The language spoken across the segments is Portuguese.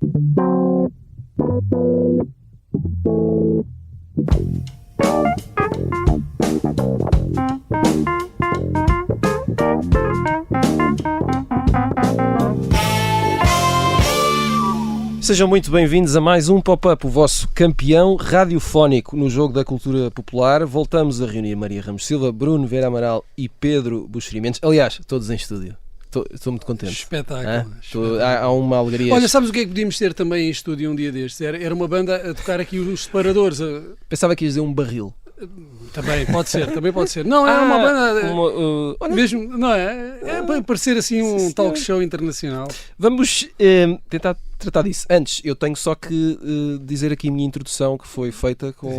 Sejam muito bem-vindos a mais um Pop-Up, o vosso campeão radiofónico no jogo da cultura popular. Voltamos a reunir Maria Ramos Silva, Bruno Vera Amaral e Pedro Buxeri Mendes. Aliás, todos em estúdio. Estou muito contente. Espetáculo. Há uma alegria. Olha, sabes o que é que podíamos ter também em estúdio um dia destes? Era uma banda a tocar aqui os separadores. Pensava que ias dizer um barril. Também pode ser. Não, é uma banda mesmo, não é? É para parecer assim um talk show internacional. Vamos tentar tratar disso. Antes, eu tenho só que dizer aqui a minha introdução, que foi feita com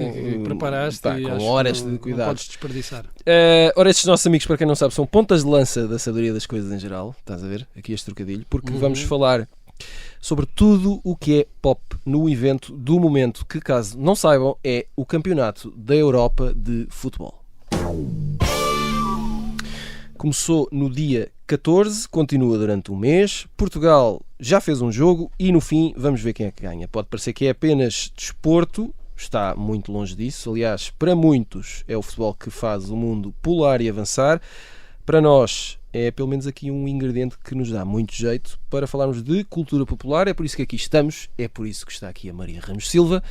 preparaste com horas de cuidado. Não podes desperdiçar. Ora, estes nossos amigos, para quem não sabe, são pontas de lança da sabedoria das coisas em geral. Estás a ver? Aqui este trocadilho. Porque vamos falar sobre tudo o que é pop no evento do momento, que, caso não saibam, é o Campeonato da Europa de Futebol. Começou no dia 14, continua durante um mês. Portugal já fez um jogo e, no fim, vamos ver quem é que ganha. Pode parecer que é apenas desporto, está muito longe disso. Aliás, para muitos é o futebol que faz o mundo pular e avançar. Para nós é pelo menos aqui um ingrediente que nos dá muito jeito para falarmos de cultura popular. É por isso que aqui estamos, é por isso que está aqui a Maria Ramos Silva.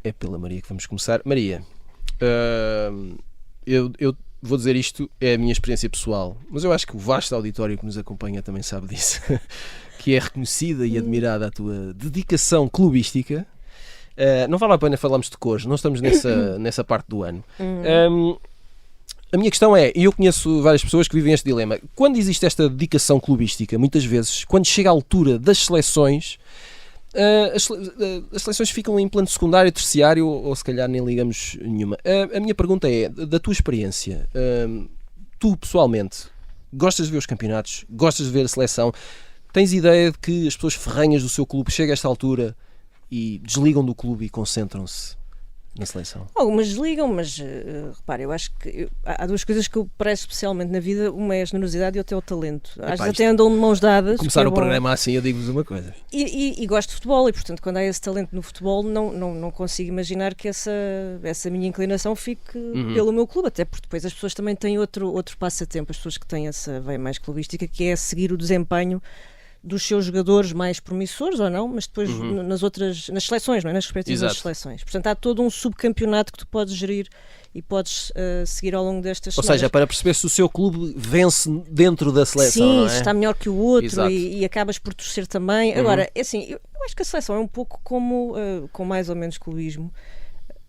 É pela Maria que vamos começar. Maria, eu vou dizer isto, é a minha experiência pessoal, mas eu acho que o vasto auditório que nos acompanha também sabe disso, que é reconhecida e admirada a tua dedicação clubística. Não vale a pena falarmos de cores, não estamos nessa parte do ano. A minha questão é, e eu conheço várias pessoas que vivem este dilema, quando existe esta dedicação clubística, muitas vezes, quando chega a altura das seleções, as seleções ficam em plano secundário, terciário, ou se calhar nem ligamos nenhuma. A minha pergunta é, da tua experiência, tu pessoalmente, gostas de ver os campeonatos, gostas de ver a seleção, tens ideia de que as pessoas ferrenhas do seu clube chegam a esta altura e desligam do clube e concentram-se na seleção? Algumas desligam, mas repara, eu acho que há duas coisas que eu prezo especialmente na vida. Uma é a generosidade e outra é o talento. Às vezes até andam de mãos dadas. Começar o programa assim, eu digo-vos uma coisa. E gosto de futebol e, portanto, quando há esse talento no futebol, não consigo imaginar que essa minha inclinação fique pelo meu clube, até porque depois as pessoas também têm outro passatempo, as pessoas que têm essa veia mais clubística, que é seguir o desempenho dos seus jogadores mais promissores ou não, mas depois nas seleções, não é? Nas respectivas seleções. Portanto, há todo um subcampeonato que tu podes gerir e podes seguir ao longo destas semanas. Ou seja, para perceber se o seu clube vence dentro da seleção, sim, não é? se está melhor que o outro e acabas por torcer também. Agora, é assim, eu acho que a seleção é um pouco como, com mais ou menos clubismo,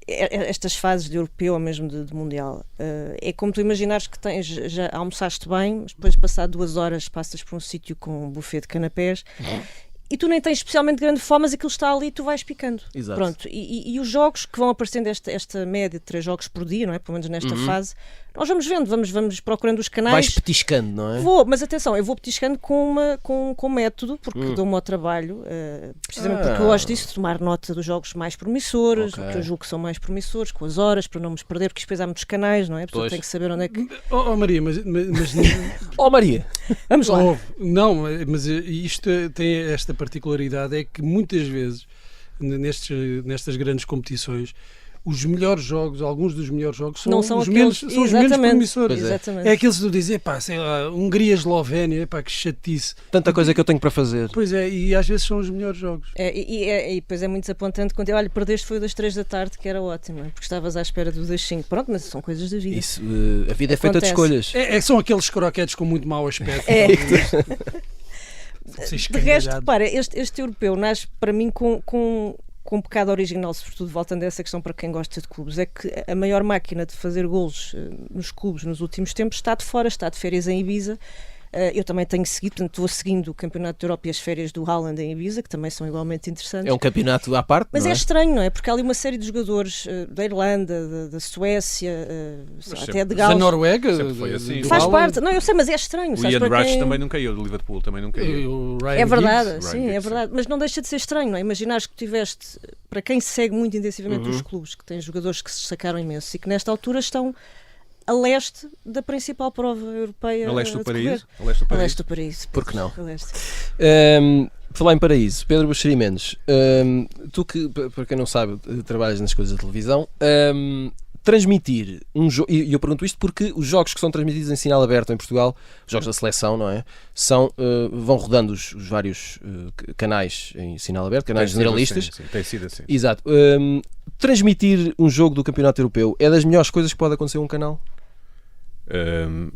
estas fases de europeu ou mesmo de mundial. É como tu imaginares que já almoçaste bem, mas depois de passar 2 horas passas por um sítio com um buffet de canapés e tu nem tens especialmente grande fome, mas aquilo está ali e tu vais picando. Exato. Pronto. E os jogos que vão aparecendo, esta média de 3 jogos por dia, não é? Pelo menos nesta fase, nós vamos vendo, vamos procurando os canais. Vais petiscando, não é? Mas atenção, eu vou petiscando com método, porque dou-me ao trabalho, precisamente porque eu gosto disso, de tomar nota dos jogos mais promissores, que eu julgo que são mais promissores, com as horas, para não me perder, porque depois há muitos canais, não é? A pessoa tem que saber onde é que... Maria, mas... Maria! Vamos lá! Não, mas isto tem esta particularidade, é que muitas vezes, nestas grandes competições, os melhores jogos, alguns dos melhores jogos são os menos promissores. É aqueles que tu dizes, sei lá, Hungria-Eslovénia, que chatice. Tanta coisa que eu tenho para fazer. Pois é, e às vezes são os melhores jogos. E depois é muito desapontante quando perdeste foi das 3 da tarde, que era ótimo, porque estavas à espera das 5. Pronto, mas são coisas da vida. Isso, a vida é feita de escolhas. São aqueles croquetes com muito mau aspecto. De resto, repara, este europeu nasce para mim com um pecado original, sobretudo voltando a essa questão para quem gosta de clubes, é que a maior máquina de fazer golos nos clubes nos últimos tempos está de fora, está de férias em Ibiza. Eu também tenho seguido, portanto estou seguindo o Campeonato da Europa e as férias do Haaland em Ibiza, que também são igualmente interessantes. É um campeonato à parte, mas não é? É estranho, não é? Porque há ali uma série de jogadores da Irlanda, da Suécia, até de Gales. Da Noruega, foi assim. Faz parte, não, eu sei, mas é estranho. O Ian Rush também não caiu, do Liverpool também não caiu. É verdade, sim, é verdade. Mas não deixa de ser estranho, não é? Imaginares que tiveste, para quem segue muito intensivamente os clubes, que têm jogadores que se destacaram imenso e que nesta altura estão a leste da principal prova europeia. A leste do Paraíso? A leste do Paraíso. Por que não? Falar em Paraíso, Pedro Buxeri Mendes, tu que, para quem não sabe, trabalhas nas coisas da televisão, transmitir um jogo, e eu pergunto isto porque os jogos que são transmitidos em sinal aberto em Portugal, os jogos da seleção, não é? Vão rodando os vários canais em sinal aberto, canais generalistas. Sim, tem sido assim. Exato. Transmitir um jogo do Campeonato Europeu é das melhores coisas que pode acontecer a um canal?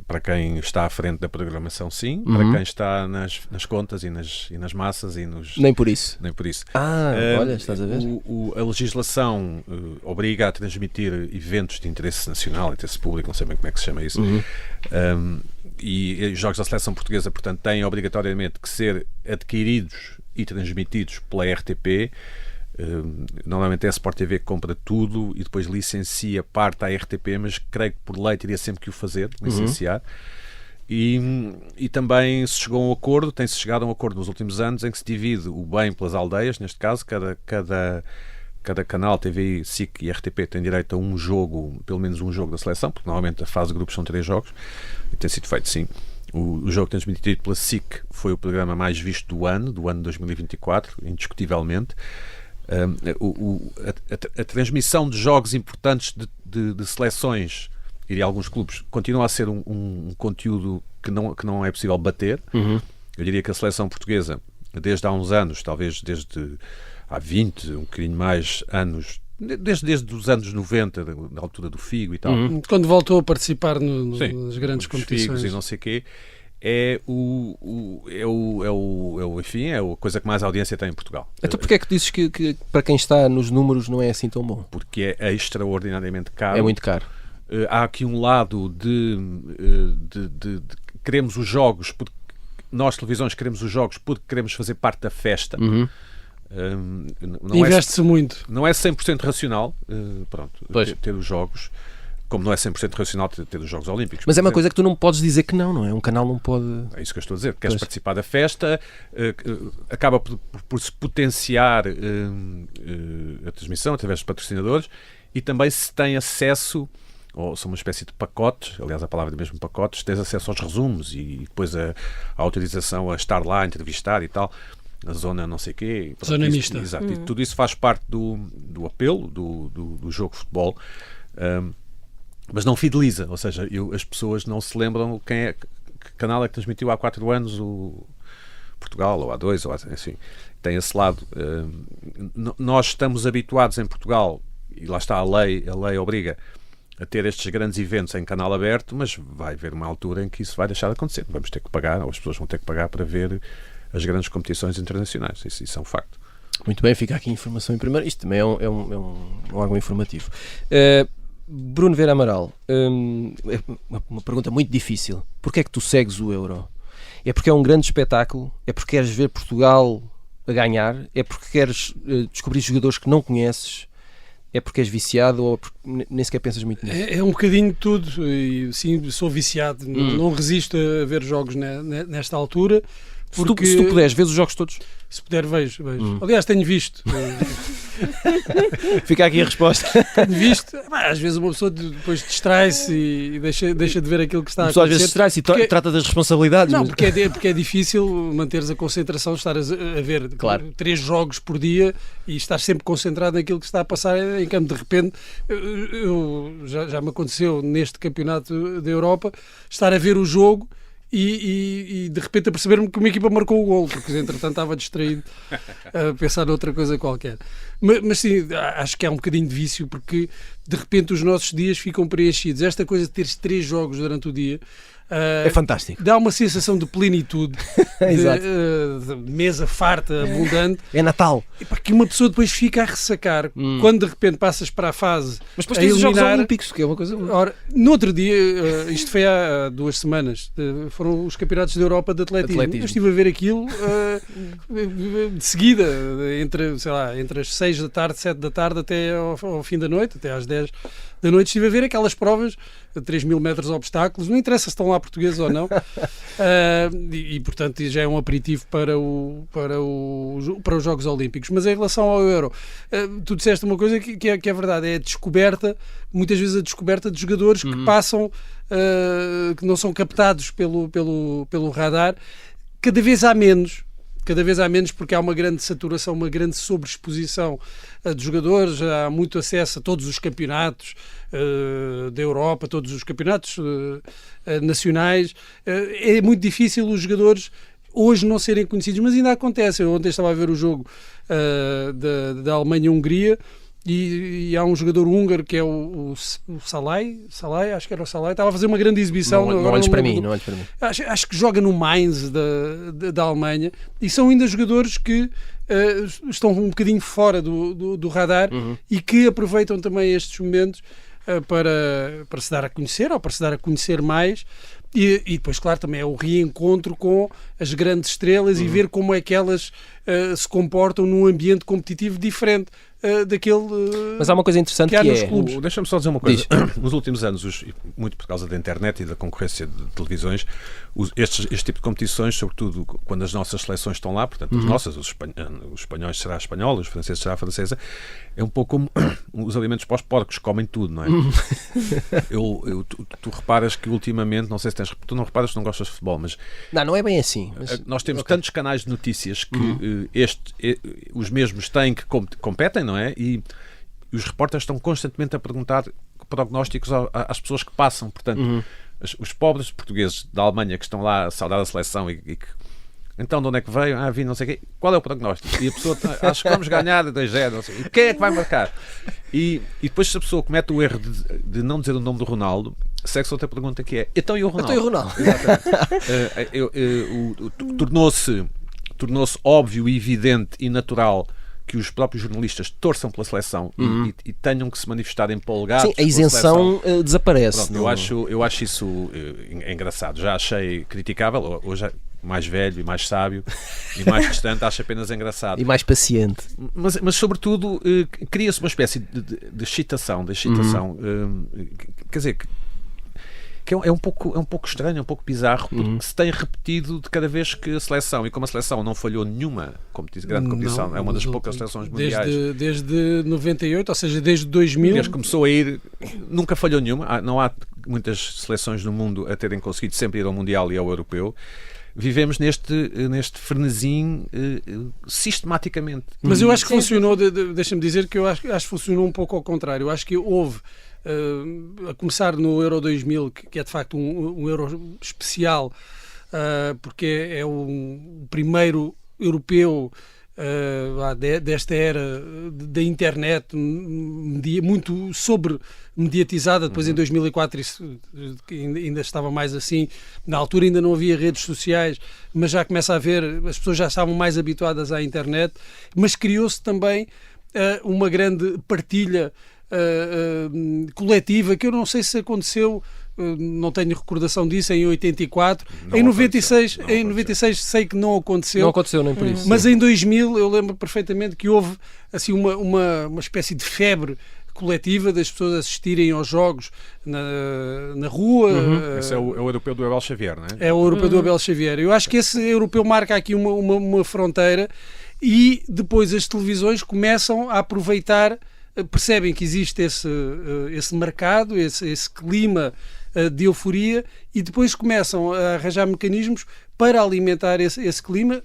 Para quem está à frente da programação, sim. Para quem está nas contas e nas massas e nos... Nem por isso. Olha, estás a ver? A legislação obriga a transmitir eventos de interesse nacional, interesse público, não sei bem como é que se chama isso. E os jogos da seleção portuguesa, portanto, têm obrigatoriamente que ser adquiridos e transmitidos pela RTP. Normalmente é a Sport TV que compra tudo e depois licencia parte à RTP, mas creio que por lei teria sempre que o fazer, licenciar. E também se chegou a um acordo, tem-se chegado a um acordo nos últimos anos em que se divide o bem pelas aldeias, neste caso, cada canal, TVI, SIC e RTP tem direito a um jogo, pelo menos um jogo da seleção, porque normalmente a fase de grupos são 3 jogos, e tem sido feito sim. O jogo transmitido pela SIC foi o programa mais visto do ano 2024, indiscutivelmente. A transmissão de jogos importantes de seleções e de alguns clubes continua a ser um conteúdo que não é possível bater. Eu diria que a seleção portuguesa, desde há uns anos, talvez desde há 20, um bocadinho mais anos, desde os anos 90, da altura do Figo e tal. Quando voltou a participar nas grandes competições. Figos e não sei o quê. Enfim, é a coisa que mais audiência tem em Portugal. Então porquê é que dizes que para quem está nos números não é assim tão bom? Porque é extraordinariamente caro. É muito caro. Há aqui um lado de queremos os jogos, porque nós televisões queremos os jogos porque queremos fazer parte da festa. Investe-se muito. Não é 100% racional ter os jogos. Como não é 100% racional ter os Jogos Olímpicos. Mas é uma coisa que tu não podes dizer que não é? Um canal não pode... É isso que eu estou a dizer. Queres participar da festa, acaba por se potenciar a transmissão através dos patrocinadores e também se tem acesso, ou são uma espécie de pacotes, aliás a palavra é mesmo pacotes, tens acesso aos resumos e depois a autorização a estar lá, a entrevistar e tal, a zona não sei o quê. Zona mista. Exato. E tudo isso faz parte do apelo do jogo de futebol. Mas não fideliza, ou seja, as pessoas não se lembram que canal é que transmitiu há 4 anos o Portugal, ou há 2, ou assim, tem esse lado. Nós estamos habituados em Portugal, e lá está a lei obriga a ter estes grandes eventos em canal aberto, mas vai haver uma altura em que isso vai deixar de acontecer. Vamos ter que pagar, ou as pessoas vão ter que pagar para ver as grandes competições internacionais. Isso é um facto. Muito bem, fica aqui a informação em primeiro. Isto também é um órgão informativo. Bruno Vera Amaral, é uma pergunta muito difícil. Porquê é que tu segues o Euro? É porque é um grande espetáculo? É porque queres ver Portugal a ganhar? É porque queres descobrir jogadores que não conheces? É porque és viciado ou porque nem sequer pensas muito nisso? É um bocadinho de tudo. E, sim, sou viciado. Não resisto a ver jogos nesta altura. Porque... Se tu puderes, vês os jogos todos? Se puder, vejo. Aliás, tenho visto. Fica aqui a resposta. Tenho visto. Às vezes uma pessoa depois distrai-se e deixa de ver aquilo que está a acontecer. Às vezes distrai-se e trata das responsabilidades. Não, porque é difícil manteres a concentração, estar a ver 3 jogos por dia e estar sempre concentrado naquilo que está a passar em campo. De repente, já me aconteceu neste campeonato da Europa, estar a ver o jogo e de repente a perceber-me que uma equipa marcou o golo, porque entretanto estava distraído a pensar noutra coisa qualquer. Mas sim, acho que é um bocadinho de vício, porque de repente os nossos dias ficam preenchidos. Esta coisa de teres 3 jogos durante o dia é fantástico. Dá uma sensação de plenitude, de mesa farta, abundante. É Natal. Que uma pessoa depois fica a ressacar quando de repente passas para a fase. Mas depois tens os Jogos Olímpicos, que é uma coisa. Ora, no outro dia, isto foi há 2 semanas, foram os campeonatos da Europa de atletismo. Eu estive a ver aquilo de seguida, entre as 6 da tarde, 7 da tarde até ao fim da noite, até às 10. 10 da noite, estive a ver aquelas provas de 3.000 metros de obstáculos, não interessa se estão lá portugueses ou não, e portanto já é um aperitivo para os Jogos Olímpicos. Mas em relação ao Euro, tu disseste uma coisa que é verdade, é a descoberta, muitas vezes a descoberta de jogadores que passam, que não são captados pelo radar, cada vez há menos, porque há uma grande saturação, uma grande sobreexposição de jogadores, há muito acesso a todos os campeonatos da Europa, todos os campeonatos nacionais. É muito difícil os jogadores hoje não serem conhecidos, mas ainda acontece. Eu ontem estava a ver o jogo da Alemanha-Hungria, e há um jogador húngaro que é o Salai, acho que era o Salai, estava a fazer uma grande exibição. Não olhes para mim. Acho que joga no Mainz da Alemanha, e são ainda jogadores que estão um bocadinho fora do radar e que aproveitam também estes momentos para se dar a conhecer, ou para se dar a conhecer mais. E depois, claro, também é o reencontro com as grandes estrelas e ver como é que elas se comportam num ambiente competitivo diferente daquele Mas há uma coisa interessante que há nos clubes. Deixa-me só dizer uma coisa. Nos últimos anos, muito por causa da internet e da concorrência de televisões, este tipo de competições, sobretudo quando as nossas seleções estão lá, portanto as nossas, os espanhóis será espanhol, os franceses será francesa, é um pouco como os alimentos para os porcos, comem tudo, não é? Tu reparas que ultimamente, não sei se tu não reparas que não gostas de futebol, mas não é bem assim. Mas nós temos tantos canais de notícias que os mesmos têm que competem, não é? E os repórteres estão constantemente a perguntar prognósticos às pessoas que passam. Portanto, os pobres portugueses da Alemanha que estão lá a saudar a seleção e que então de onde é que veio? Vi não sei o quê. Qual é o prognóstico? E a pessoa acho que vamos ganhar de 2-0, não sei. E quem é que vai marcar? E depois, se a pessoa comete o erro de não dizer o nome do Ronaldo, segue-se outra pergunta que é: então e o Ronaldo? Tornou-se óbvio, evidente e natural que os próprios jornalistas torçam pela seleção e tenham que se manifestar empolgados. Sim, a isenção desaparece. Pronto, eu acho isso engraçado. Já achei criticável. Hoje, mais velho e mais sábio e mais distante, acho apenas engraçado. E mais paciente. Mas sobretudo, cria-se uma espécie de excitação. Quer dizer, que é um pouco estranho, é um pouco bizarro, porque se tem repetido de cada vez que a seleção, e como a seleção não falhou nenhuma grande competição, é uma das poucas seleções mundiais. Desde 98, ou seja, desde 2000. Desde que começou a ir, nunca falhou nenhuma. Não há muitas seleções no mundo a terem conseguido sempre ir ao Mundial e ao Europeu. Vivemos neste frenesim sistematicamente. Mas eu acho que funcionou, deixa-me dizer que eu acho que funcionou um pouco ao contrário. Eu acho que houve, a começar no Euro 2000, que é de facto um Euro especial, porque é o primeiro europeu desta era da internet, muito sobre-mediatizada. Depois em 2004 isso ainda estava mais assim. Na altura ainda não havia redes sociais, mas já começa a haver, as pessoas já estavam mais habituadas à internet, mas criou-se também uma grande partilha coletiva, que eu não sei se aconteceu, não tenho recordação disso, em 84. Em 96 sei que não aconteceu. Não aconteceu nem por isso. Mas em 2000 eu lembro perfeitamente que houve assim uma espécie de febre coletiva das pessoas assistirem aos jogos na rua. Esse é o europeu do Abel Xavier, não é? É o europeu do Abel Xavier. Eu acho que esse europeu marca aqui uma fronteira, e depois as televisões começam a aproveitar, percebem que existe esse mercado, esse clima de euforia, e depois começam a arranjar mecanismos para alimentar esse clima,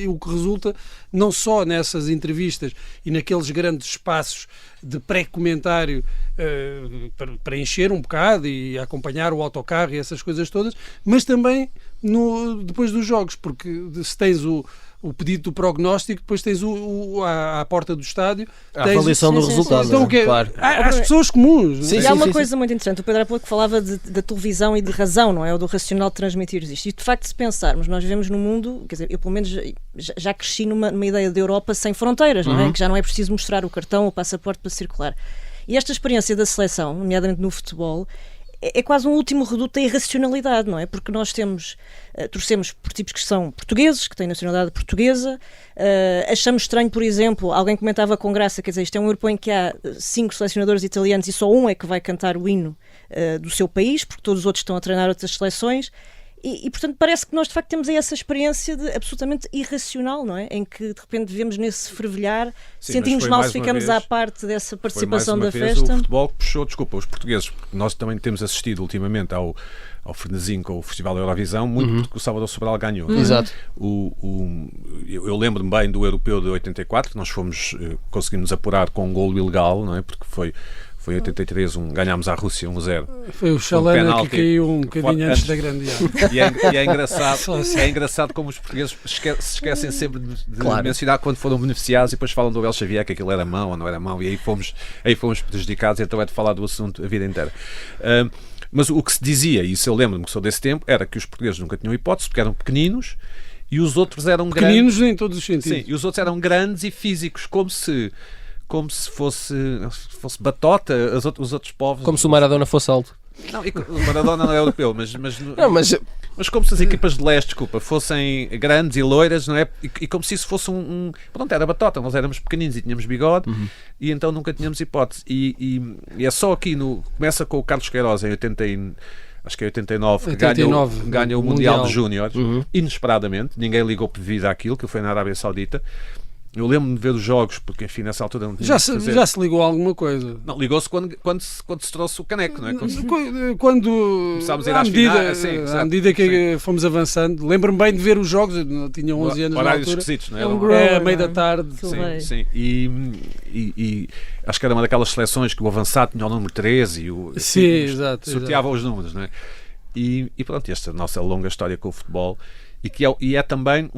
o que resulta não só nessas entrevistas e naqueles grandes espaços de pré-comentário para encher um bocado e acompanhar o autocarro e essas coisas todas, mas também depois dos jogos, porque se tens o pedido do prognóstico, depois tens à porta do estádio a avaliação do resultado. Então, claro. As pessoas comuns. E há uma coisa muito interessante. O Pedro há pouco falava da televisão e de razão, não é? Ou do racional de transmitir isto. E de facto, se pensarmos, nós vivemos num mundo, quer dizer, eu pelo menos já cresci numa ideia de Europa sem fronteiras, não é? Que já não é preciso mostrar o cartão ou o passaporte para circular. E esta experiência da seleção, nomeadamente no futebol, é quase um último reduto da irracionalidade, não é? Porque nós torcemos por tipos que são portugueses, que têm nacionalidade portuguesa, achamos estranho, por exemplo, alguém comentava com graça, quer dizer, isto é um europeu em que há 5 selecionadores italianos e só um é que vai cantar o hino do seu país, porque todos os outros estão a treinar outras seleções. E, portanto, parece que nós, de facto, temos aí essa experiência absolutamente irracional, não é? Em que, de repente, vivemos nesse fervilhar, sentimos mal se ficamos à parte dessa participação da festa. O futebol que puxou, os portugueses, porque nós também temos assistido ultimamente ao frenesim com o Festival da Eurovisão, muito porque o Salvador Sobral ganhou. Exato. Eu lembro-me bem do Europeu de 84, que nós conseguimos apurar com um golo ilegal, não é? Porque foi em 83, ganhámos à Rússia 1-0. Foi o Chalana que caiu um bocadinho antes da grande e é engraçado como os portugueses se esquecem sempre de mencionar quando foram beneficiados e depois falam do Abel Xavier, que aquilo era mão ou não era mão, e aí fomos prejudicados, e então é de falar do assunto a vida inteira. Mas o que se dizia, e isso eu lembro-me que sou desse tempo, era que os portugueses nunca tinham hipótese, porque eram pequeninos, e os outros eram pequeninos grandes. Em todos os sentidos. Sim, e os outros eram grandes e físicos, como se fosse batota, os outros povos. Como se o Maradona fosse alto. Não, o Maradona não é europeu, mas como se as equipas de leste, fossem grandes e loiras, não é? E como se isso fosse pronto, era batota, nós éramos pequeninos e tínhamos bigode, e então nunca tínhamos hipótese. E é só aqui, começa com o Carlos Queiroz em 89, que ganha o Mundial de Júnior, inesperadamente, ninguém ligou devido àquilo, que foi na Arábia Saudita. Eu lembro-me de ver os jogos, porque enfim, nessa altura não tinha já se ligou a alguma coisa. Não, ligou-se quando se trouxe o caneco, não é? Quando começámos a ir às finais, à medida que fomos avançando, lembro-me bem de ver os jogos, eu tinha 11 anos na altura. Esquisitos, não é? À meia da tarde. Sim. E acho que era uma daquelas seleções que o avançado tinha o número 13 e sorteava os números, não é? E pronto, esta nossa longa história com o futebol. E é também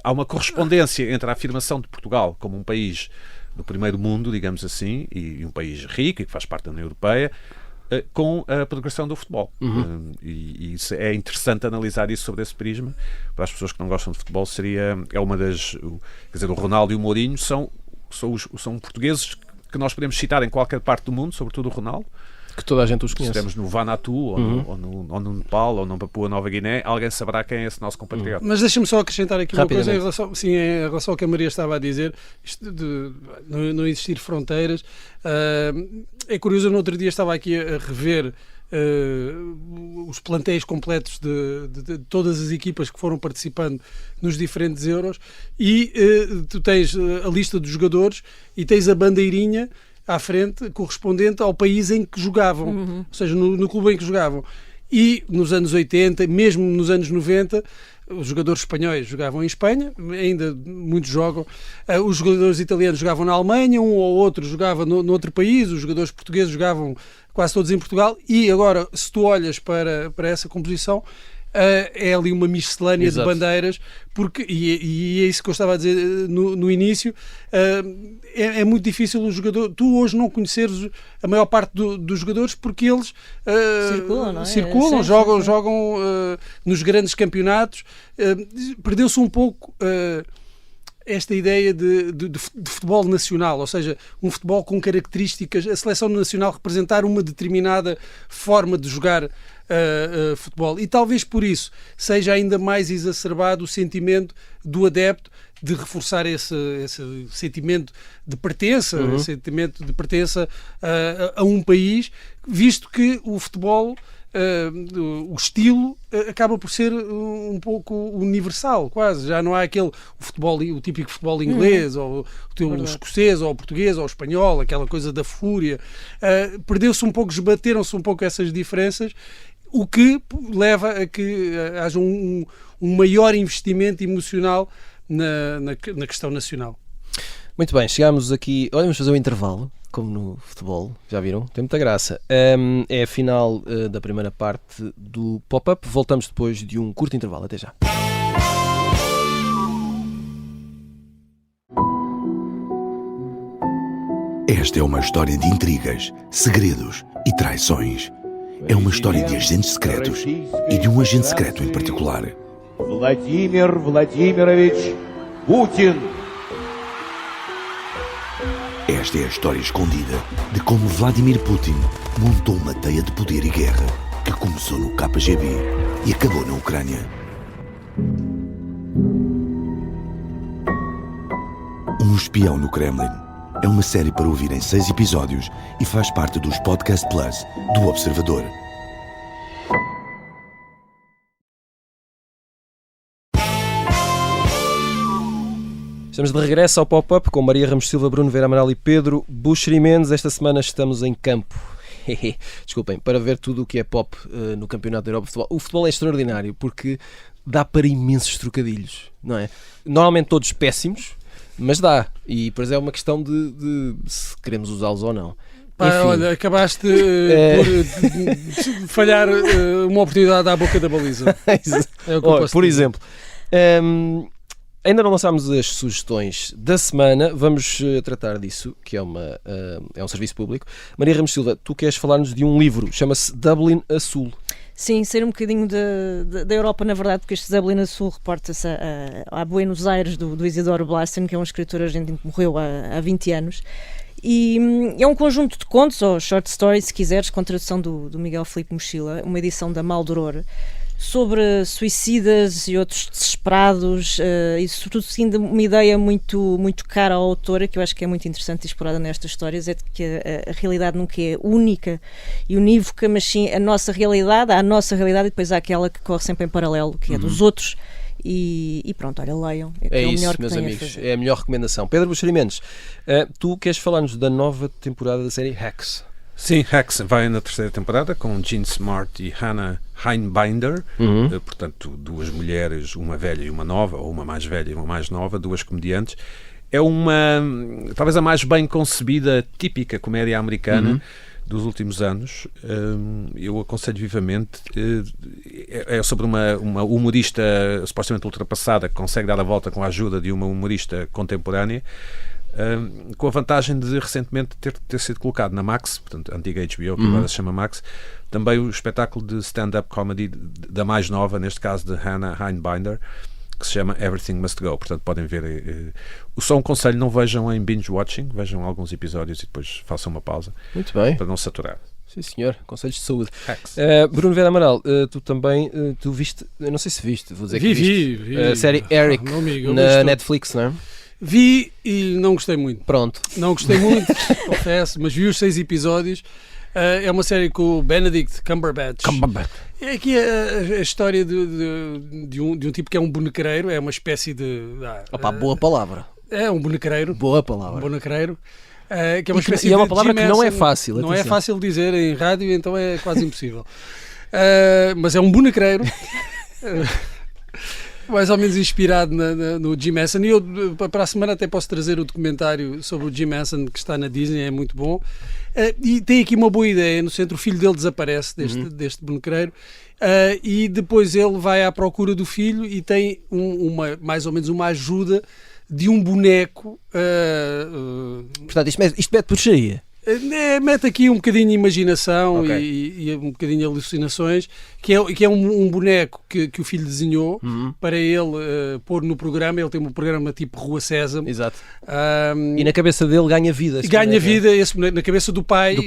há uma correspondência entre a afirmação de Portugal como um país do primeiro mundo, digamos assim, e um país rico e que faz parte da União Europeia, com a progressão do futebol. E isso é interessante analisar isso sobre esse prisma. Para as pessoas que não gostam de futebol, é uma das... Quer dizer, o Ronaldo e o Mourinho são portugueses que nós podemos citar em qualquer parte do mundo, sobretudo o Ronaldo, que toda a gente os conhece. Se estamos no Vanuatu, ou no Nepal, ou no Papua Nova Guiné, alguém saberá quem é esse nosso compatriota. Mas deixa-me só acrescentar aqui uma coisa em relação ao que a Maria estava a dizer, isto de não existir fronteiras. É curioso, no outro dia estava aqui a rever os plantéis completos de todas as equipas que foram participando nos diferentes Euros, e tu tens a lista dos jogadores e tens a bandeirinha à frente, correspondente ao país em que jogavam, ou seja, no clube em que jogavam. E nos anos 80, mesmo nos anos 90, os jogadores espanhóis jogavam em Espanha, ainda muitos jogam, os jogadores italianos jogavam na Alemanha, um ou outro jogava no outro país, os jogadores portugueses jogavam quase todos em Portugal, e agora, se tu olhas para essa composição, é ali uma miscelânea de bandeiras, porque, e é isso que eu estava a dizer no início, é muito difícil o jogador, tu hoje não conheceres a maior parte dos jogadores, porque eles circulam, jogam nos grandes campeonatos. Perdeu-se um pouco esta ideia de futebol nacional, ou seja, um futebol com características, a seleção nacional representar uma determinada forma de jogar futebol, e talvez por isso seja ainda mais exacerbado o sentimento do adepto de reforçar esse sentimento de pertença, sentimento de pertença a um país, visto que o futebol, o estilo acaba por ser um pouco universal, quase. Já não há o típico futebol inglês, ou o escocês, ou o português, ou o espanhol, aquela coisa da fúria. Perdeu-se um pouco, esbateram-se um pouco essas diferenças, o que leva a que haja um maior investimento emocional na questão nacional. Muito bem, chegámos aqui. Olha, vamos fazer um intervalo, como no futebol, já viram? Tem muita graça. É a final da primeira parte do Pop-Up. Voltamos depois de um curto intervalo. Até já. Esta é uma história de intrigas, segredos e traições. É uma história de agentes secretos e de um agente secreto em particular. Vladimir Vladimirovich Putin. Esta é a história escondida de como Vladimir Putin montou uma teia de poder e guerra que começou no KGB e acabou na Ucrânia. Um espião no Kremlin é uma série para ouvir em 6 episódios e faz parte dos Podcast Plus do Observador. Estamos de regresso ao Pop-Up com Maria Ramos Silva, Bruno Vera Amaral e Pedro Buxeri Mendes. Esta semana estamos em campo. Desculpem, para ver tudo o que é pop no Campeonato da Europa de Futebol. O futebol é extraordinário porque dá para imensos trocadilhos, não é? Normalmente todos péssimos, mas dá. E depois é uma questão de se queremos usá-los ou não. Pá, olha, acabaste por falhar uma oportunidade à boca da baliza. É o que eu posso por dizer. exemplo, ainda não lançámos as sugestões da semana, vamos tratar disso, que é um serviço público. Maria Ramos Silva, tu queres falar-nos de um livro, chama-se Dublin a Sul. Sim, sair um bocadinho da Europa, na verdade, porque este Dublin a Sul reporta-se a Buenos Aires do Isidoro Blasen, que é um escritor argentino que morreu há 20 anos. E é um conjunto de contos, ou short stories, se quiseres, com tradução do Miguel Filipe Mochila, uma edição da Maldoror, sobre suicidas e outros desesperados, e sobretudo seguindo uma ideia muito, muito cara à autora, que eu acho que é muito interessante e explorada nestas histórias, é de que a realidade nunca é única e unívoca, mas sim há a nossa realidade e depois há aquela que corre sempre em paralelo, que é dos outros. E pronto, olha, leiam. É o isso, melhor que meus têm amigos, é a melhor recomendação. Pedro Buxeri Mendes, tu queres falar-nos da nova temporada da série Hacks? Sim, Hacks vai na 3ª temporada com Jean Smart e Hannah Einbinder, portanto 2 mulheres, uma velha e uma nova, ou uma mais velha e uma mais nova, 2 comediantes. É talvez a mais bem concebida, típica comédia americana dos últimos anos. Eu aconselho vivamente. É sobre uma humorista supostamente ultrapassada que consegue dar a volta com a ajuda de uma humorista contemporânea, com a vantagem de recentemente ter sido colocado na Max, portanto, a antiga HBO, que agora se chama Max, também o espetáculo de stand-up comedy da mais nova, neste caso de Hannah Einbinder, que se chama Everything Must Go. Portanto, podem ver. Só um conselho, não vejam em binge-watching, vejam alguns episódios e depois façam uma pausa. Muito bem. Para não saturar. Sim, senhor. Conselhos de saúde. Hacks. Bruno Vera Amaral, tu também, tu viste, eu não sei se viste, vou dizer que Vi. a série Eric na Netflix, não é? Vi e não gostei muito. Pronto. Não gostei muito, confesso, mas vi os 6 episódios. É uma série com o Benedict Cumberbatch. É aqui a história de um tipo que é um bonequeiro, é uma espécie de... boa palavra. É um bonequeiro. Boa palavra. Um bonequeiro. Que é uma espécie e é uma de palavra Jim que não é Henson. fácil. Não atenção. é fácil dizer em rádio, então é quase impossível. Mas é um bonequeiro. Mais ou menos inspirado no Jim Henson. E eu, para a semana, até posso trazer o documentário sobre o Jim Henson que está na Disney, é muito bom. E tem aqui uma boa ideia. No centro, o filho dele desaparece deste bonequeiro, e depois ele vai à procura do filho e tem mais ou menos uma ajuda de um boneco. Portanto, isto mete bruxaria. Mete aqui um bocadinho de imaginação, Ok. e um bocadinho de alucinações, que é um boneco que o filho desenhou para ele pôr no programa. Ele tem um programa tipo Rua Sésamo. Exato. E na cabeça dele ganha vida. Ganha vida na cabeça do pai.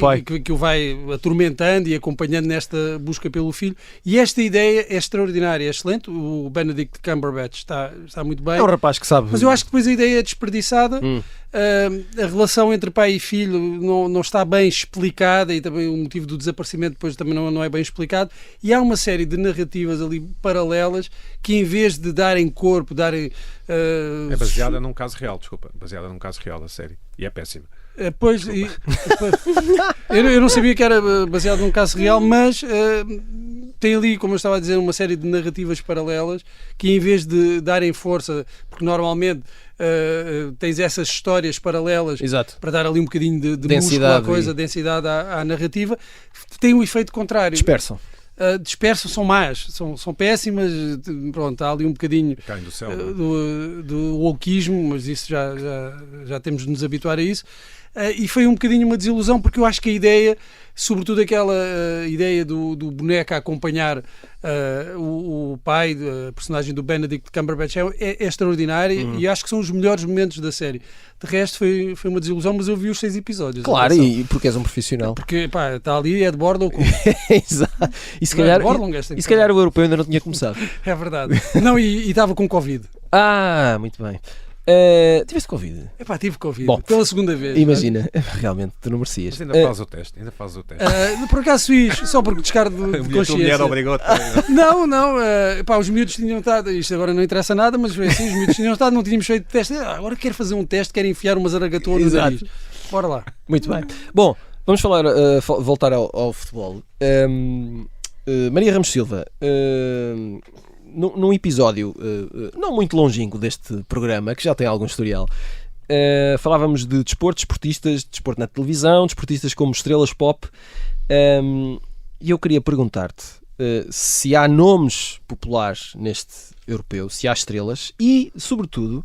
Que o vai atormentando e acompanhando nesta busca pelo filho. E esta ideia é extraordinária, é excelente. O Benedict Cumberbatch está muito bem. É um rapaz que sabe. Mas eu acho que depois a ideia é desperdiçada. A relação entre pai e filho não está bem explicada, e também o motivo do desaparecimento depois também não é bem explicado. E há uma série de narrativas ali paralelas que, em vez de darem corpo, darem... É baseada num caso real, desculpa. Baseada num caso real, a série. E é péssima. Pois, eu não sabia que era baseado num caso real, mas tem ali, como eu estava a dizer, uma série de narrativas paralelas que, em vez de darem força, porque normalmente tens essas histórias paralelas, Exato. para dar ali um bocadinho de densidade, músculo à coisa, densidade à narrativa, tem um efeito contrário. Dispersam, são más, são péssimas. Pronto, há ali um bocadinho Caem do céu, do wokeismo, mas isso já temos de nos habituar a isso. E foi um bocadinho uma desilusão, porque eu acho que a ideia sobretudo aquela ideia do boneco a acompanhar o pai, a personagem do Benedict Cumberbatch é extraordinária e acho que são os melhores momentos da série. De resto foi uma desilusão, mas eu vi os 6 episódios. Claro, e porque és um profissional. Porque está ali, é de Bordeaux. Exato. E se calhar o europeu ainda não tinha começado. É verdade. Não, e estava com Covid. Ah, muito bem. Tiveste Covid? Tive Covid. Bom, pela segunda vez. Imagina, realmente, tu não merecias. Mas ainda faz o teste. Por acaso fiz, só porque descargo de consciência. A mulher obrigou-te. Não. Os miúdos tinham estado, isto agora não interessa nada, mas foi assim, os miúdos tinham estado, não tínhamos feito teste. Agora quero fazer um teste, quero enfiar uma zaragatoa no nariz. Bora lá. Muito bem. Bom, vamos voltar ao futebol. Maria Ramos Silva, num episódio não muito longínquo deste programa, que já tem algum historial, falávamos de desportistas, desporto na televisão, desportistas como estrelas pop, e eu queria perguntar-te se há nomes populares neste europeu, se há estrelas e, sobretudo,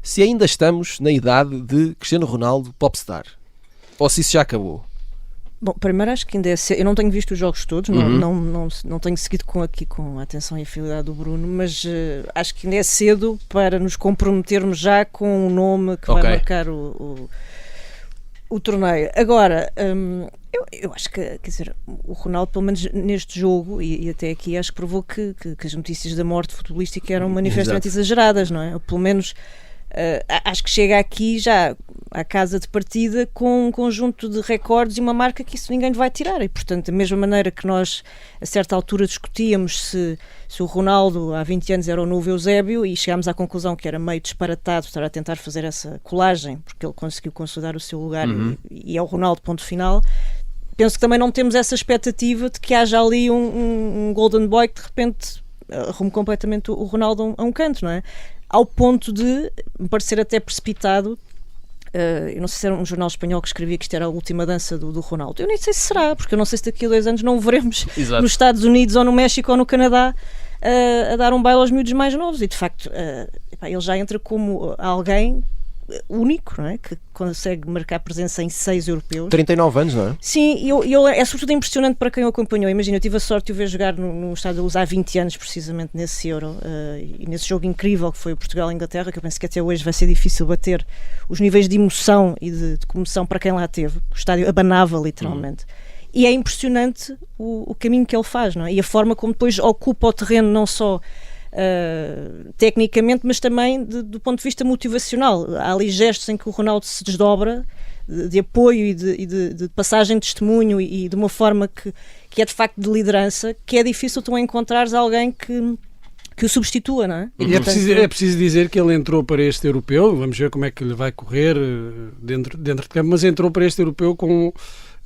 se ainda estamos na idade de Cristiano Ronaldo popstar, ou se isso já acabou. Bom, primeiro acho que ainda é cedo. Eu não tenho visto os jogos todos, não tenho seguido com a atenção e a fidelidade do Bruno, mas acho que ainda é cedo para nos comprometermos já com um nome que vai marcar o torneio. Agora, eu acho que, quer dizer, o Ronaldo, pelo menos neste jogo, e até aqui, acho que provou que as notícias da morte futebolística eram manifestamente exageradas, não é? Ou pelo menos acho que chega aqui já à casa de partida com um conjunto de recordes e uma marca que isso ninguém lhe vai tirar, e portanto da mesma maneira que nós a certa altura discutíamos se o Ronaldo há 20 anos era o novo Eusébio, e chegámos à conclusão que era meio disparatado estar a tentar fazer essa colagem, porque ele conseguiu consolidar o seu lugar e é o Ronaldo, ponto final. Penso que também não temos essa expectativa de que haja ali um golden boy que de repente arrume completamente o Ronaldo a um canto, não é? Ao ponto de me parecer até precipitado. Eu não sei se era um jornal espanhol que escrevia que isto era a última dança do Ronaldo. Eu nem sei se será, porque eu não sei se daqui a 2 anos não o veremos nos Estados Unidos ou no México ou no Canadá a dar um baile aos miúdos mais novos. E de facto ele já entra como alguém único, não é? Que consegue marcar presença em 6 europeus. 39 anos, não é? Sim, é sobretudo impressionante para quem o acompanhou. Imagina, eu tive a sorte de o ver jogar no Estádio da Luz há 20 anos, precisamente nesse Euro, e nesse jogo incrível que foi o Portugal-Inglaterra, que eu penso que até hoje vai ser difícil bater os níveis de emoção e de comoção para quem lá teve. O estádio abanava literalmente. E é impressionante o caminho que ele faz, não é? E a forma como depois ocupa o terreno, não só tecnicamente, mas também do ponto de vista motivacional. Há ali gestos em que o Ronaldo se desdobra de apoio e de passagem de testemunho e de uma forma que é de facto de liderança, que é difícil tu encontrares alguém que o substitua, não é? E é preciso dizer que ele entrou para este europeu, vamos ver como é que lhe vai correr dentro de campo, mas entrou para este europeu com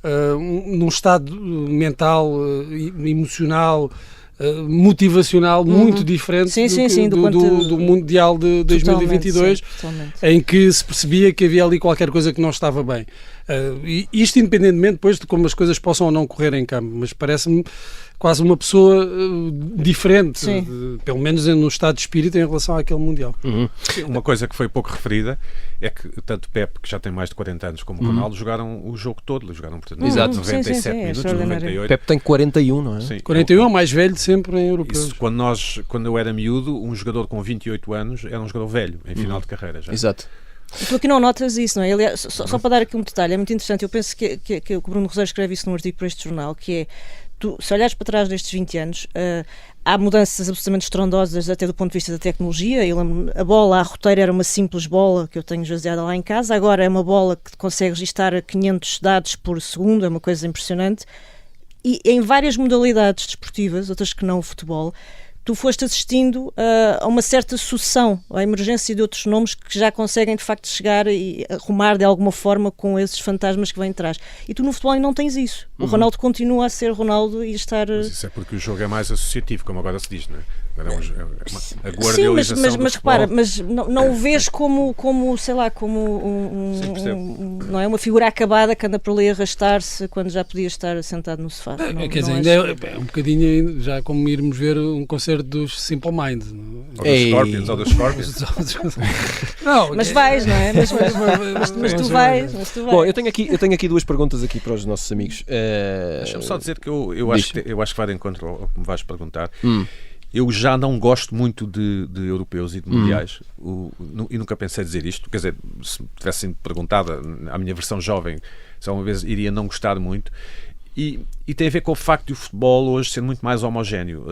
num estado mental, emocional, motivacional muito diferente do Mundial de 2022, em que se percebia que havia ali qualquer coisa que não estava bem. Isto independentemente depois de como as coisas possam ou não correr em campo, mas parece-me quase uma pessoa diferente, pelo menos no estado de espírito em relação àquele Mundial. Uma coisa que foi pouco referida é que tanto Pep, que já tem mais de 40 anos, como o Ronaldo jogaram o jogo todo, jogaram portanto 97 minutos, 98. Pep tem 41, não é? Sim, 41 é o mais velho de sempre em europeus. Isso, quando eu era miúdo, um jogador com 28 anos era um jogador velho, em final de carreira já. Exato. Tu aqui não notas isso, não é? Aliás, só para dar aqui um detalhe, é muito interessante, eu penso que o Bruno Rosário escreve isso num artigo para este jornal, que é, se olhares para trás destes 20 anos, há mudanças absolutamente estrondosas até do ponto de vista da tecnologia. A bola, a roteira era uma simples bola que eu tenho esvaziada lá em casa, agora é uma bola que consegue registrar a 500 dados por segundo, é uma coisa impressionante. E em várias modalidades desportivas, outras que não o futebol, tu foste assistindo a uma certa sucessão, à emergência de outros nomes que já conseguem de facto chegar e arrumar de alguma forma com esses fantasmas que vêm de trás. E tu no futebol ainda não tens isso. O Ronaldo continua a ser Ronaldo e estar... Mas isso é porque o jogo é mais associativo, como agora se diz, não é? A guardiolização. Sim, mas repara, mas não o vês como sei lá, como não é uma figura acabada que anda por ali a arrastar-se quando já podia estar sentado no sofá. Quer dizer, ainda é um bocadinho já como irmos ver um concerto dos Simple Minds. Ou dos Scorpions. Não, mas vais, não é? Mas tu vais. Bom, eu tenho aqui duas perguntas aqui para os nossos amigos. Deixa-me só dizer que eu acho que vai de encontro ao que me vais perguntar. Eu já não gosto muito de europeus e de mundiais e nunca pensei dizer isto. Quer dizer, se me tivessem perguntado à minha versão jovem, só uma vez iria não gostar muito. E tem a ver com o facto de o futebol hoje ser muito mais homogéneo.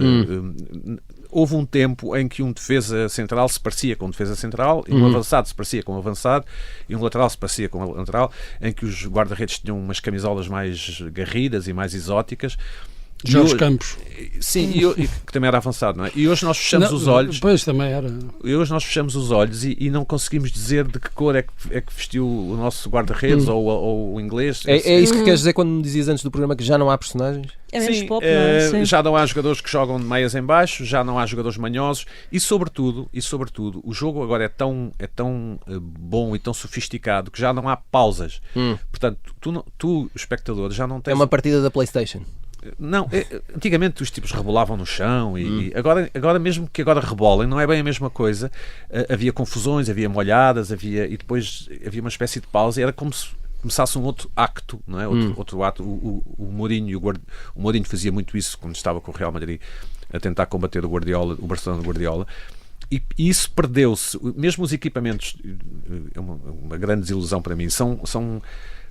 Houve um tempo em que um defesa central se parecia com um defesa central, e um avançado se parecia com um avançado, e um lateral se parecia com um lateral, em que os guarda-redes tinham umas camisolas mais garridas e mais exóticas. Jorge Campos. Sim, que também era avançado, não é? E hoje nós fechamos os olhos. Pois, também era. E hoje nós fechamos os olhos e não conseguimos dizer de que cor é que vestiu o nosso guarda-redes ou o inglês. É isso que queres dizer quando me dizias antes do programa que já não há personagens? É menos sim, pop, não é? Sim. Já não há jogadores que jogam de meias em baixo, já não há jogadores manhosos e sobretudo, o jogo agora é tão bom e tão sofisticado que já não há pausas. Portanto, tu, espectador, já não tens... É uma partida da PlayStation. Não, antigamente os tipos rebolavam no chão e agora mesmo que agora rebolem não é bem a mesma coisa. Havia confusões, havia molhadas, e depois havia uma espécie de pausa e era como se começasse um outro acto, não é? Outro ato. O Mourinho fazia muito isso quando estava com o Real Madrid a tentar combater o Barcelona do Guardiola. E isso perdeu-se. Mesmo os equipamentos, é uma grande desilusão para mim,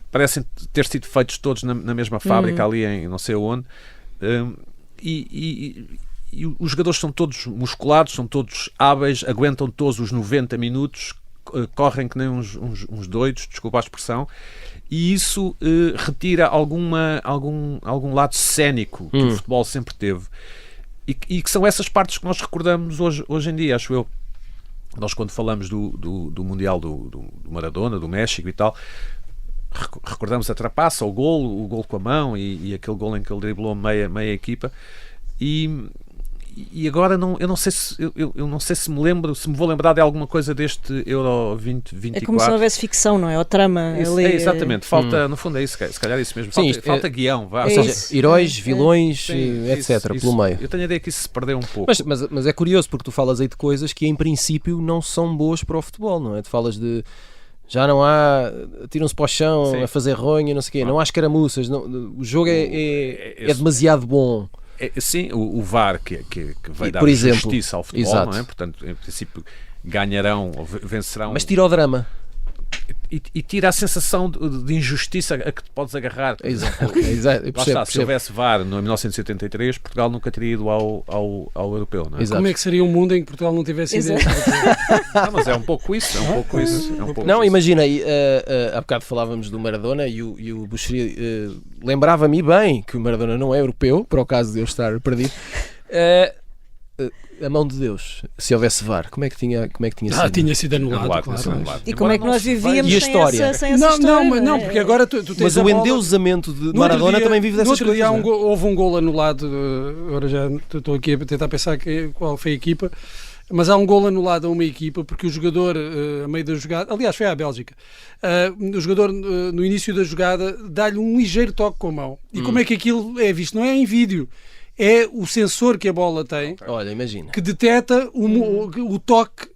parecem ter sido feitos todos na mesma fábrica ali em não sei onde, e os jogadores são todos musculados, são todos hábeis, aguentam todos os 90 minutos, correm que nem uns doidos, desculpa a expressão, e isso retira algum lado cénico que o futebol sempre teve, e que são essas partes que nós recordamos hoje em dia, acho eu. Nós quando falamos do Mundial do Maradona, do México e tal, recordamos a trapaça, o gol com a mão e aquele gol em que ele driblou meia equipa e agora eu não sei se me vou lembrar de alguma coisa deste Euro 2024. É como se não houvesse ficção, não é? O trama ali. Exatamente, falta, no fundo é isso, se calhar é isso mesmo, falta guião, ou seja, heróis, vilões, etc, pelo meio. Eu tenho a ideia que isso se perdeu um pouco. Mas é curioso porque tu falas aí de coisas que em princípio não são boas para o futebol, não é? Tu falas de já não há, tiram-se para o chão a fazer ronha, não sei o quê, não há escaramuças, o jogo é demasiado bom. Sim, o VAR que vai dar justiça ao futebol, exato. Não é? Portanto, em princípio, ganharão ou vencerão. Mas tira o drama. E tira a sensação de injustiça a que te podes agarrar. Exato. Se houvesse VAR no 1983, Portugal nunca teria ido ao europeu. Não é? Como é que seria um mundo em que Portugal não tivesse ido? Mas é um pouco isso. Não, imagina, há bocado falávamos do Maradona e o Buxeri lembrava-me bem que o Maradona não é europeu, para o caso de eu estar perdido. A mão de Deus, se houvesse VAR, como é que tinha sido? Tinha sido anulado, claro. E como é que nós vivíamos sem essa história? Não, porque agora tu tens mas o endeusamento de Maradona também vive dessas coisas. Houve um gol anulado, agora já estou aqui a tentar pensar qual foi a equipa, mas há um gol anulado a uma equipa porque o jogador, a meio da jogada, aliás foi à Bélgica, o jogador no início da jogada dá-lhe um ligeiro toque com a mão. E como é que aquilo é visto? Não é em vídeo. É o sensor que a bola tem. Olha, imagina. Que detecta o toque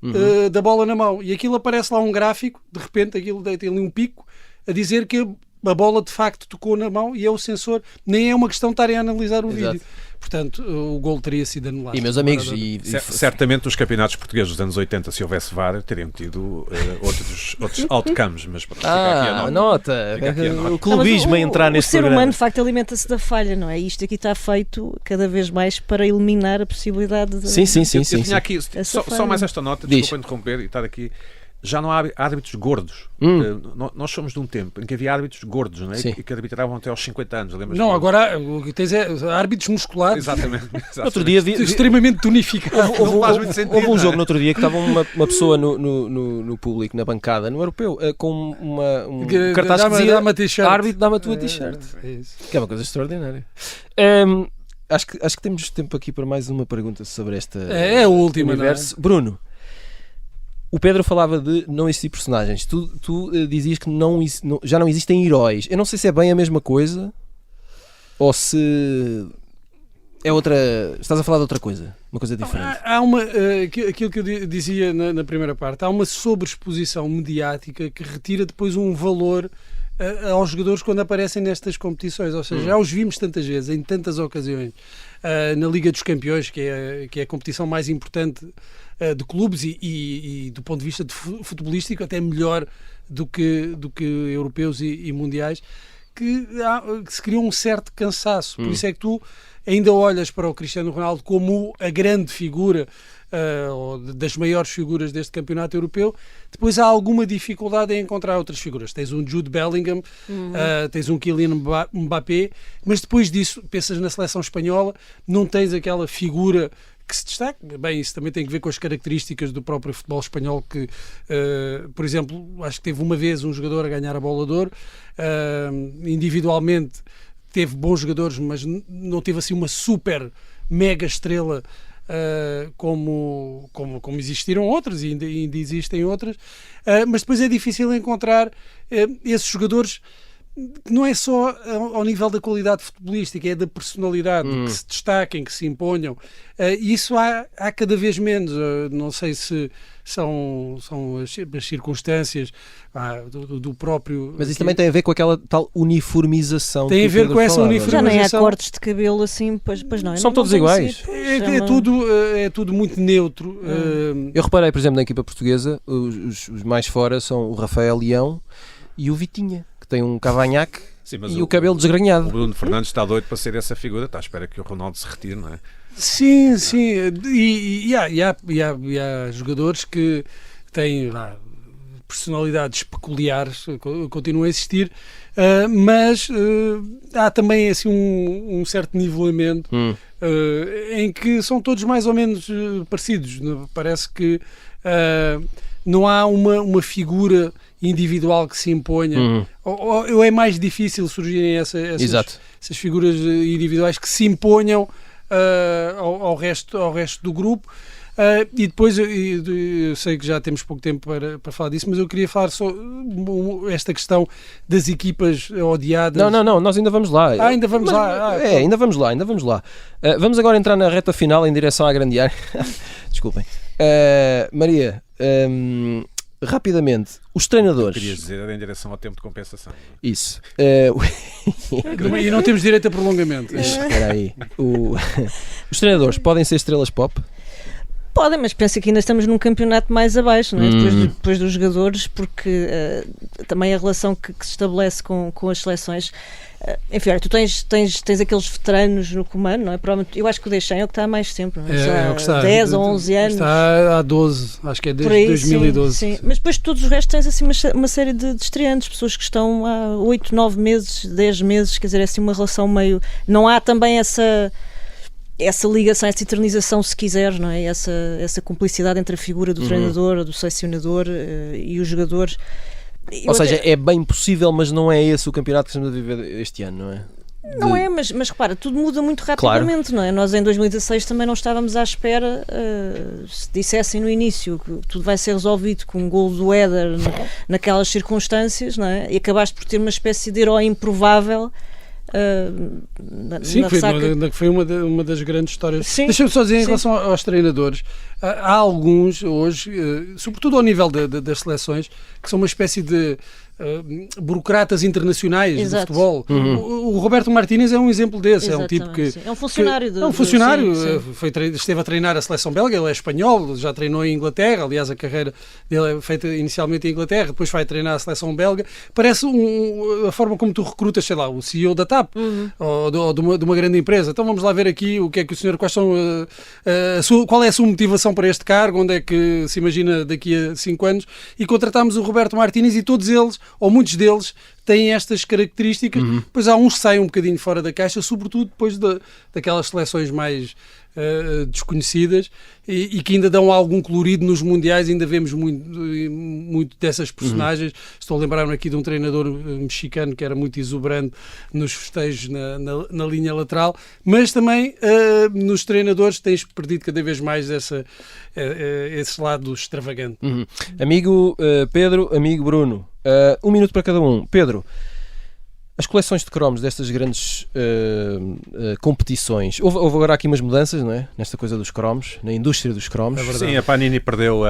da bola na mão. E aquilo aparece lá um gráfico, de repente aquilo tem ali um pico, a dizer que a bola de facto tocou na mão e é o sensor. Nem é uma questão de estarem a analisar o vídeo. Portanto, o gol teria sido anulado. E meus amigos... Certamente os campeonatos portugueses dos anos 80, se houvesse VAR, teriam tido outros outcomes. Mas fica aqui a nota. O clubismo a entrar neste programa. O ser humano, de facto, alimenta-se da falha, não é? Isto aqui está feito cada vez mais para eliminar a possibilidade de... Sim. Eu tinha aqui, só mais esta nota, desculpa interromper e estar aqui. Já não há árbitros gordos. Nós somos de um tempo em que havia árbitros gordos, não é? E que arbitravam até aos 50 anos. Não, agora o que tens é árbitros musculados. Exatamente. Outro dia extremamente tonificados. Houve um jogo no outro dia que estava uma pessoa no público, na bancada, no europeu, com um cartaz que dizia árbitro, dá-me a tua t-shirt. Que é uma coisa extraordinária. acho que temos tempo aqui para mais uma pergunta sobre esta. É a última, universo. Não é? Bruno, o Pedro falava de não existir personagens. Tu dizias que já não existem heróis. Eu não sei se é bem a mesma coisa ou se é outra. Estás a falar de outra coisa, uma coisa diferente. Há aquilo que eu dizia na primeira parte, há uma sobreexposição mediática que retira depois um valor aos jogadores quando aparecem nestas competições, ou seja, já os vimos tantas vezes, em tantas ocasiões, na Liga dos Campeões, que é a competição mais importante de clubes e do ponto de vista futebolístico até melhor do que europeus e mundiais, que se criou um certo cansaço. Por isso é que tu ainda olhas para o Cristiano Ronaldo como a grande figura, ou das maiores figuras deste campeonato europeu. Depois há alguma dificuldade em encontrar outras figuras. Tens um Jude Bellingham, tens um Kylian Mbappé, mas depois disso, pensas na seleção espanhola, não tens aquela figura que se destaca. Bem, isso também tem a ver com as características do próprio futebol espanhol, que, por exemplo, acho que teve uma vez um jogador a ganhar a Bola de Ouro, individualmente teve bons jogadores, mas não teve assim uma super mega estrela como existiram outras e ainda existem outras, mas depois é difícil encontrar esses jogadores que não é só ao nível da qualidade futebolística, é da personalidade, que se destaquem, que se imponham. E isso há cada vez menos. Não sei se são as circunstâncias do próprio... Mas isso também tem a ver com aquela tal uniformização. Tem a ver com essa uniformização. Já nem há cortes de cabelo assim, pois não. São todos iguais. É tudo muito neutro. Eu reparei, por exemplo, na equipa portuguesa, os mais fora são o Rafael Leão e o Vitinha, que tem um cavanhaque e o cabelo desgrenhado. O Bruno Fernandes está doido para ser essa figura, está à espera que o Ronaldo se retire, não é? Sim. E há jogadores que têm personalidades peculiares, continuam a existir, mas há também assim um certo nivelamento em que são todos mais ou menos parecidos. Parece que não há uma figura individual que se imponha, ou é mais difícil surgirem essas figuras individuais que se imponham ao resto do grupo. E depois eu sei que já temos pouco tempo para falar disso, mas eu queria falar só esta questão das equipas odiadas. Não, nós ainda vamos lá. Ainda vamos lá. Ainda vamos lá. Vamos agora entrar na reta final em direção à grande área. Desculpem. Maria, rapidamente, os treinadores. Querias dizer, era em direção ao tempo de compensação. Isso. E não temos direito a prolongamento. Espera aí. Os treinadores podem ser estrelas pop? Podem, mas penso que ainda estamos num campeonato mais abaixo, não é? Depois dos jogadores, porque também a relação que se estabelece com as seleções. Enfim, tu tens aqueles veteranos no comando, não é? Provavelmente, eu acho que o Deschamps é o que está há mais tempo, não é? Há 10 ou 11 anos. Está há 12, acho que é desde 2012. Sim. Mas depois todos os restos tens assim uma série de estreantes, pessoas que estão há 8, 9 meses, 10 meses, quer dizer, é assim uma relação meio... Não há também essa ligação, essa eternização, se quiseres, não é? Essa cumplicidade entre a figura do treinador, do selecionador e os jogadores. Ou seja, é bem possível, mas não é esse o campeonato que estamos a viver este ano, não é? Não é, mas repara, tudo muda muito rapidamente, claro. Não é? Nós em 2016 também não estávamos à espera, se dissessem no início que tudo vai ser resolvido com um gol do Éder naquelas circunstâncias, não é? E acabaste por ter uma espécie de herói improvável. Sim, foi uma das grandes histórias. Deixa-me só dizer em relação aos treinadores, há alguns hoje, sobretudo ao nível das seleções, que são uma espécie de burocratas internacionais do futebol. O Roberto Martínez é um exemplo desse. Exatamente, é um tipo que é um funcionário. É um funcionário. Esteve a treinar a seleção belga, ele é espanhol, já treinou em Inglaterra, aliás a carreira dele é feita inicialmente em Inglaterra, depois vai treinar a seleção belga. Parece a forma como tu recrutas, sei lá, o CEO da TAP ou de uma grande empresa. Então vamos lá ver aqui o que é que o senhor, qual é a sua motivação para este cargo, onde é que se imagina daqui a 5 anos, e contratámos o Roberto Martínez e todos eles ou muitos deles têm estas características. Depois há uns que saem um bocadinho fora da caixa, sobretudo depois daquelas seleções mais desconhecidas e que ainda dão algum colorido nos mundiais. Ainda vemos muito dessas personagens. Estou a lembrar-me aqui de um treinador mexicano que era muito exuberante nos festejos na linha lateral, mas também nos treinadores tens perdido cada vez mais esse lado extravagante. Amigo Pedro, amigo Bruno, 1 minuto para cada um. Pedro, as coleções de cromos destas grandes competições, houve agora aqui umas mudanças, não é? Nesta coisa dos cromos, na indústria dos cromos. Sim, a Panini perdeu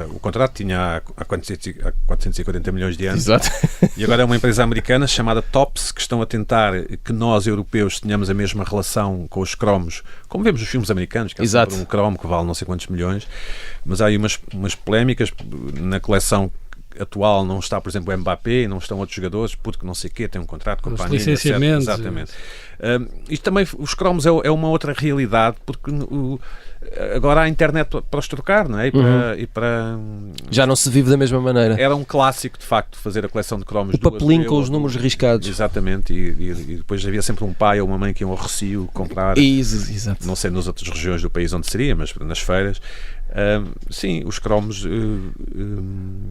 o contrato, tinha há 440 milhões de anos. Exato. E agora é uma empresa americana chamada Topps, que estão a tentar que nós, europeus, tenhamos a mesma relação com os cromos, como vemos nos filmes americanos, que há sempre um cromo que vale não sei quantos milhões, mas há aí umas polémicas na coleção atual. Não está, por exemplo, o Mbappé, não estão outros jogadores, porque não sei o quê, tem um contrato com a Panini, licenciamentos. Exatamente. Isto também, os cromos é uma outra realidade, porque agora há a internet para os trocar, não é? E para... Já não se vive da mesma maneira. Era um clássico, de facto, fazer a coleção de cromos. O papelinho com os números riscados. Exatamente, e depois havia sempre um pai ou uma mãe que iam ao Recio comprar, Exato. não sei nas outras regiões do país onde seria, mas nas feiras. Sim, os cromos.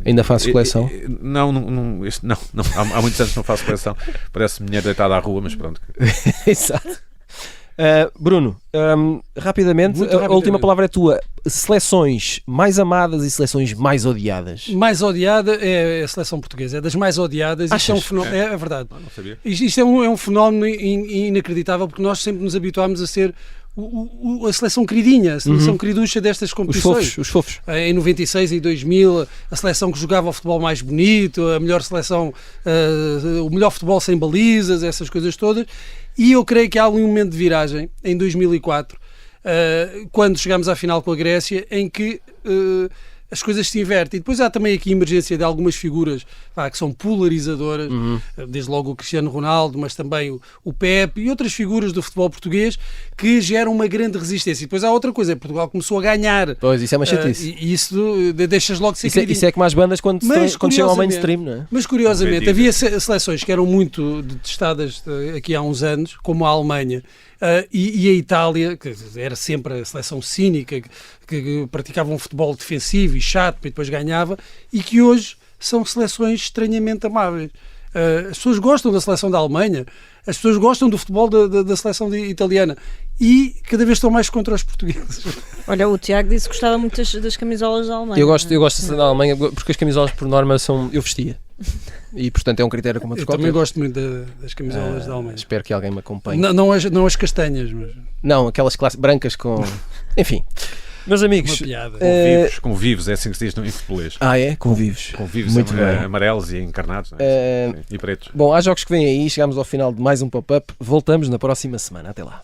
Ainda fazes coleção? Não, há muitos anos não faço coleção. Parece dinheiro deitado à rua, mas pronto. Exato. Bruno, rapidamente, a última palavra é tua. Seleções mais amadas e seleções mais odiadas? Mais odiada é a seleção portuguesa, é das mais odiadas. Isto é um fenómeno, é verdade. Não sabia. Isto é um fenómeno inacreditável, porque nós sempre nos habituámos a ser a seleção queridinha, a seleção queriducha destas competições. Os fofos. Em 96 e 2000, a seleção que jogava o futebol mais bonito, a melhor seleção, o melhor futebol sem balizas, essas coisas todas. E eu creio que há um momento de viragem, em 2004, quando chegámos à final com a Grécia, em que as coisas se invertem. E depois há também aqui a emergência de algumas figuras que são polarizadoras, desde logo o Cristiano Ronaldo, mas também o Pepe e outras figuras do futebol português que geram uma grande resistência. E depois há outra coisa, Portugal começou a ganhar. Pois, isso é uma chatice. E isso deixas logo de ser isso é como as bandas quando chegam ao mainstream, não é? Mas curiosamente, havia seleções que eram muito detestadas aqui há uns anos, como a Alemanha, e a Itália, que era sempre a seleção cínica, que praticava um futebol defensivo e chato, e depois ganhava, e que hoje são seleções estranhamente amáveis. As pessoas gostam da seleção da Alemanha, as pessoas gostam do futebol da seleção italiana e cada vez estão mais contra os portugueses. Olha, o Tiago disse que gostava muito das camisolas da Alemanha. Eu gosto da Alemanha porque as camisolas por norma eu vestia. E portanto é um critério como outros qualquer. Eu também gosto muito das camisolas da Alemanha. Espero que alguém me acompanhe. Não as castanhas, mas... Não, aquelas brancas com... Enfim. Meus amigos, convivos, é assim que se diz no futebolês. É? Convivos. Convivos amarelos e encarnados, não é? E pretos. Bom, há jogos que vêm aí, chegamos ao final de mais um pop-up. Voltamos na próxima semana. Até lá.